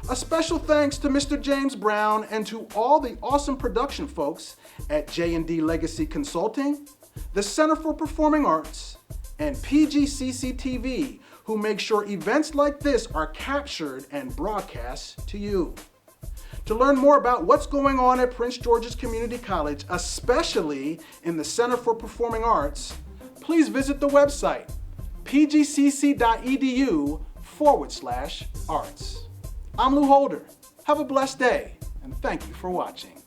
Speaker 1: A special thanks to Mr. James Brown and to all the awesome production folks at J&D Legacy Consulting, the Center for Performing Arts, and PGCC TV, who make sure events like this are captured and broadcast to you. To learn more about what's going on at Prince George's Community College, especially in the Center for Performing Arts, please visit the website pgcc.edu/arts. I'm Lou Holder. Have a blessed day, and thank you for watching.